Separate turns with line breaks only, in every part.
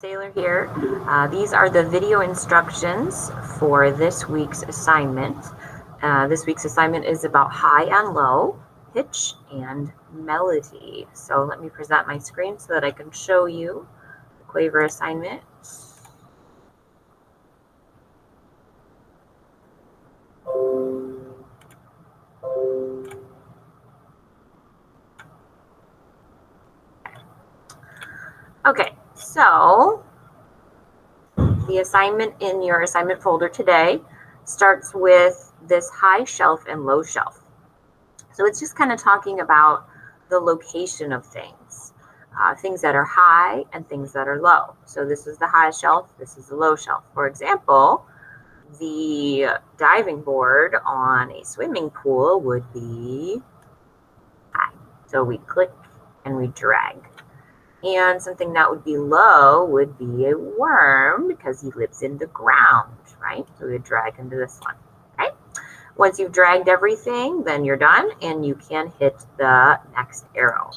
Sailor here. These are the video instructions for this week's assignment. This week's assignment is about high and low, pitch, and melody. So let me present my screen so that I can show you the Quaver assignment. Okay, so the assignment in your assignment folder today starts with this high shelf and low shelf. So it's just kind of talking about the location of things, things that are high and things that are low. So this is the high shelf, this is the low shelf. For example, the diving board on a swimming pool would be high. So we click and we drag. And something that would be low would be a worm because he lives in the ground, right? So we would drag into this one, right? Once you've dragged everything, then you're done and you can hit the next arrow.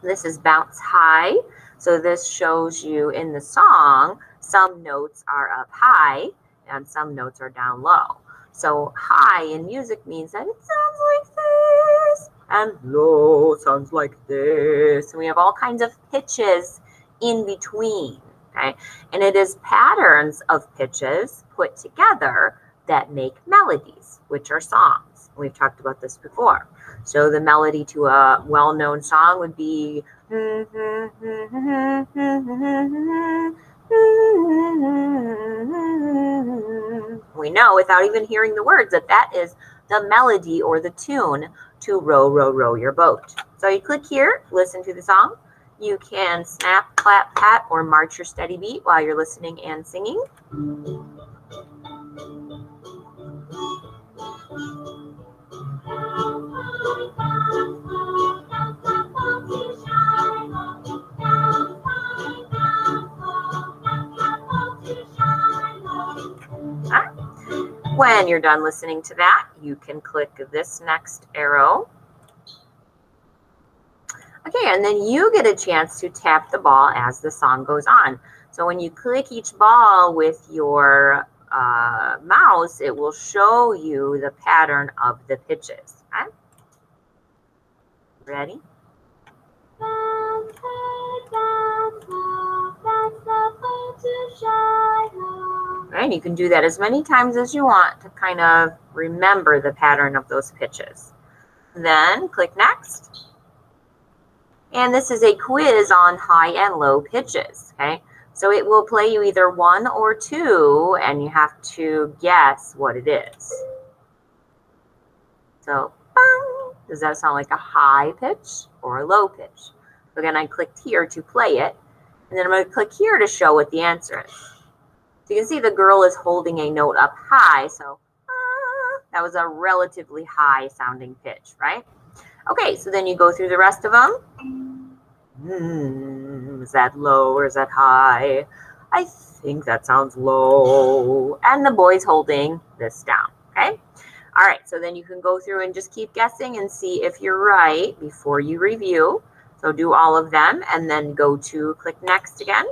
This is bounce high. So this shows you in the song, some notes are up high and some notes are down low. So high in music means that it sounds like this, and low sounds like this. And we have all kinds of pitches in between, okay? And it is patterns of pitches put together that make melodies, which are songs. We've talked about this before. So the melody to a well-known song would be we know without even hearing the words that that is the melody or the tune to row, row, row your boat. So you click here, listen to the song. You can snap, clap, pat, or march your steady beat while you're listening and singing. When you're done listening to that, you can click this next arrow. Okay, and then you get a chance to tap the ball as the song goes on. So when you click each ball with your mouse, it will show you the pattern of the pitches. Okay? Ready? Right, you can do that as many times as you want to kind of remember the pattern of those pitches. Then click next. And this is a quiz on high and low pitches, okay? So it will play you either 1 or 2, and you have to guess what it is. So, bang, does that sound like a high pitch or a low pitch? So again, I clicked here to play it, and then I'm going to click here to show what the answer is. So you can see the girl is holding a note up high, so that was a relatively high sounding pitch, right? Okay, so then you go through the rest of them. Is that low or is that high? I think that sounds low. And the boy's holding this down, okay? All right, so then you can go through and just keep guessing and see if you're right before you review. So do all of them and then go to click next again.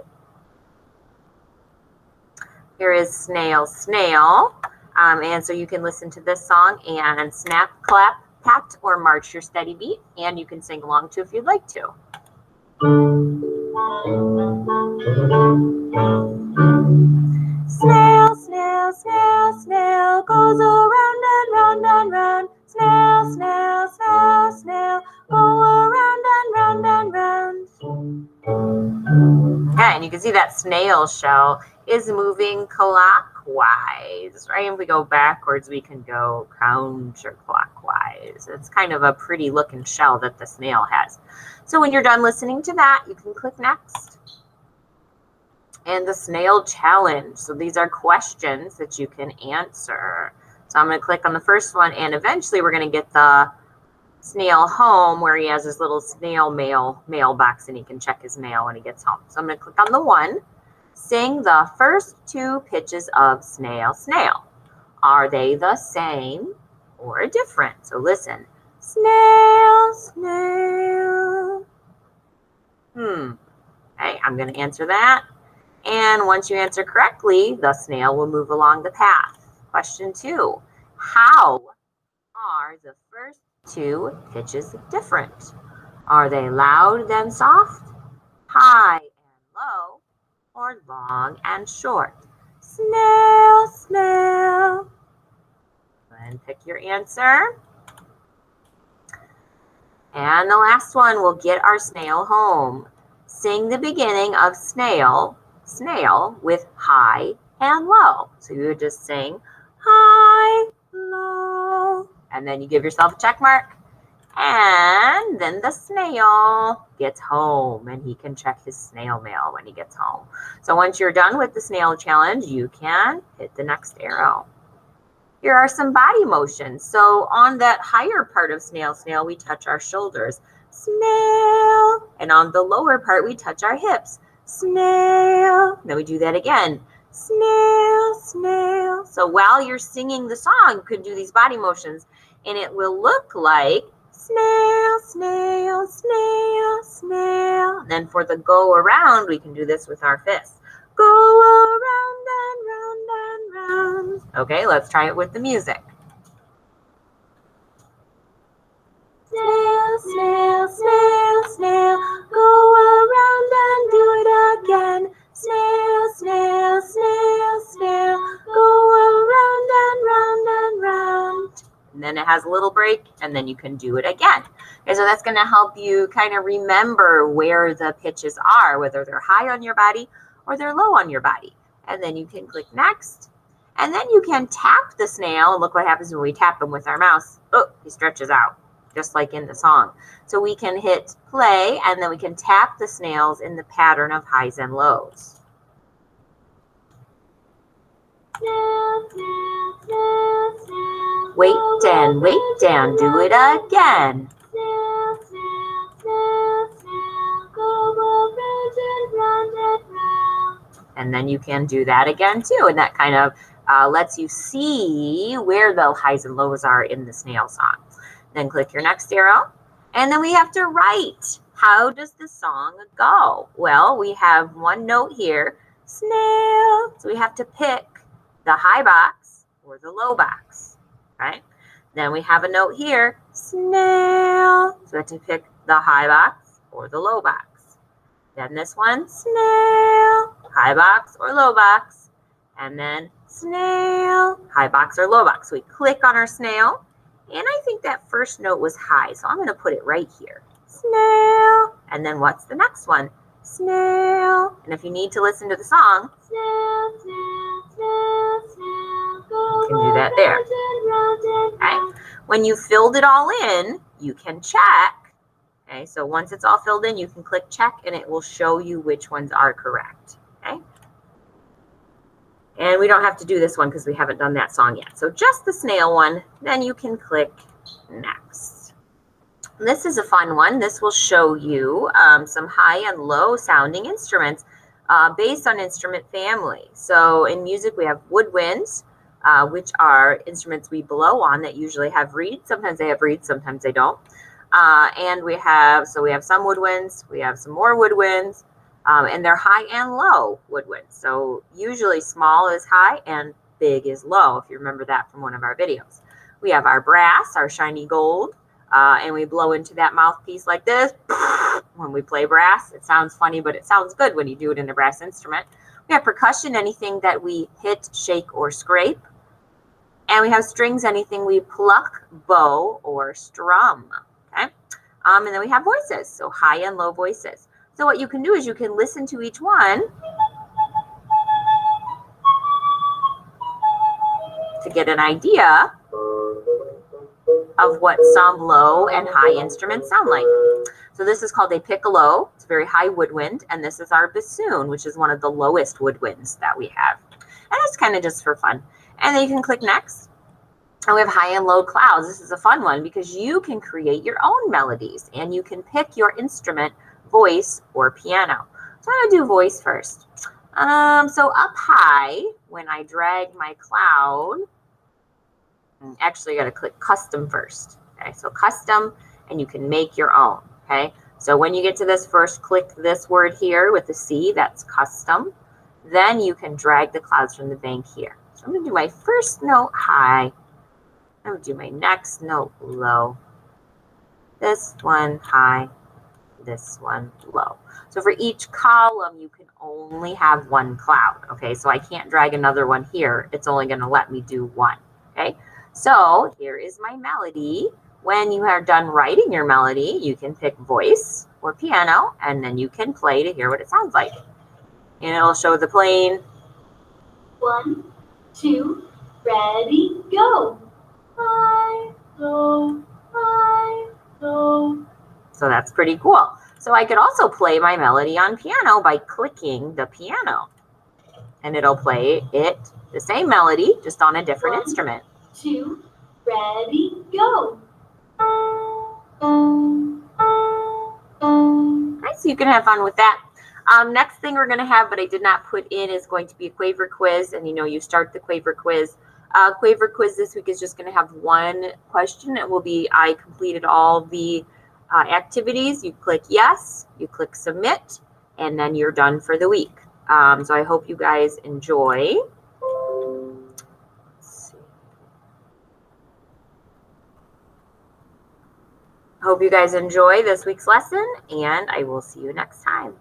Here is Snail, Snail. And so you can listen to this song and snap, clap, pat, or march your steady beat. And you can sing along too if you'd like to. Snail, snail, snail, snail goes around and round and round. Snail, snail, snail, snail go around and round and round. Okay, and you can see that snail shell is moving clockwise, right? If we go backwards, we can go counterclockwise. It's kind of a pretty looking shell that the snail has. So when you're done listening to that, you can click next. And the snail challenge. So these are questions that you can answer. So I'm going to click on the first one, and eventually we're going to get the snail home where he has his little snail mailbox and he can check his mail when he gets home. So I'm going to click on the 1. Sing the first 2 pitches of Snail, Snail. Are they the same or different? So listen. Snail, snail. Okay, I'm going to answer that. And once you answer correctly, the snail will move along the path. Question 2. How are the first two pitches different? Are they loud and soft, high and low, or long and short? Snail, snail. Go ahead and pick your answer. And the last one will get our snail home. Sing the beginning of snail, snail with high and low. So you would just sing high, low, and then you give yourself a check mark. And then the snail gets home and he can check his snail mail when he gets home. So once you're done with the snail challenge, you can hit the next arrow. Here are some body motions. So on that higher part of snail, snail, we touch our shoulders. Snail. And on the lower part, we touch our hips. Snail. Then we do that again. Snail, snail. So while you're singing the song, you could do these body motions and it will look like snail, snail, snail, snail. And then for the go around, we can do this with our fists. Go around and round and round. Okay, let's try it with the music. Snail, snail, snail, snail. Go around and do it again. Snail, snail, snail, snail. Go around and round and round. And then it has a little break, and then you can do it again. Okay, so that's going to help you kind of remember where the pitches are, whether they're high on your body or they're low on your body. And then you can click next. And then you can tap the snail. And look what happens when we tap him with our mouse. Oh, he stretches out, just like in the song. So we can hit play, and then we can tap the snails in the pattern of highs and lows. Wait, Dan, do it again. And then you can do that again too. And that kind of lets you see where the highs and lows are in the snail song. Then click your next arrow. And then we have to write. How does the song go? Well, we have one note here, snail. So we have to pick the high box or the low box, right? Then we have a note here, snail. So we have to pick the high box or the low box. Then this one, snail, high box or low box. And then snail, high box or low box. So we click on our snail. And I think that first note was high, so I'm going to put it right here. Snail. And then what's the next one? Snail. And if you need to listen to the song, snail, snail, snail, snail, you can do that there. Okay. When you filled it all in, you can check. Okay, so once it's all filled in, you can click check and it will show you which ones are correct. Okay. And we don't have to do this one because we haven't done that song yet. So just the snail one, then you can click next. This is a fun one. This will show you some high and low sounding instruments based on instrument family. So in music, we have woodwinds, which are instruments we blow on that usually have reeds. Sometimes they have reeds, sometimes they don't. And we have some woodwinds, we have some more woodwinds. And they're high and low woodwinds. So usually small is high and big is low, if you remember that from one of our videos. We have our brass, our shiny gold, and we blow into that mouthpiece like this when we play brass. It sounds funny, but it sounds good when you do it in a brass instrument. We have percussion, anything that we hit, shake, or scrape. And we have strings, anything we pluck, bow, or strum. Okay. And then we have voices, so high and low voices. So what you can do is you can listen to each one to get an idea of what some low and high instruments sound like. So this is called a piccolo. It's a very high woodwind. And this is our bassoon, which is one of the lowest woodwinds that we have. And it's kind of just for fun. And then you can click next. And we have high and low clouds. This is a fun one because you can create your own melodies and you can pick your instrument, voice or piano. So I'm going to do voice first. So up high, when I drag my cloud, actually I got to click custom first. Okay, so custom, and you can make your own. Okay, so when you get to this, first click this word here with the C, that's custom. Then you can drag the clouds from the bank here. So I'm going to do my first note high. I'm going to do my next note low. This one high, this one low. So for each column, you can only have one cloud, okay? So I can't drag another one here. It's only going to let me do one, okay? So here is my melody. When you are done writing your melody, you can pick voice or piano, and then you can play to hear what it sounds like. And it'll show the playing.
1, 2, ready, go. High, low, high, low.
So that's pretty cool. So I could also play my melody on piano by clicking the piano. And it'll play it, the same melody, just on a different instrument.
2, ready, go.
Right, so you can have fun with that. Next thing we're going to have, but I did not put in, is going to be a Quaver quiz. And you start the Quaver quiz. Quaver quiz this week is just going to have one question. It will be, I completed all the activities. You click yes, you click submit, and then you're done for the week. So I hope you guys enjoy. Let's see. Hope you guys enjoy this week's lesson, and I will see you next time.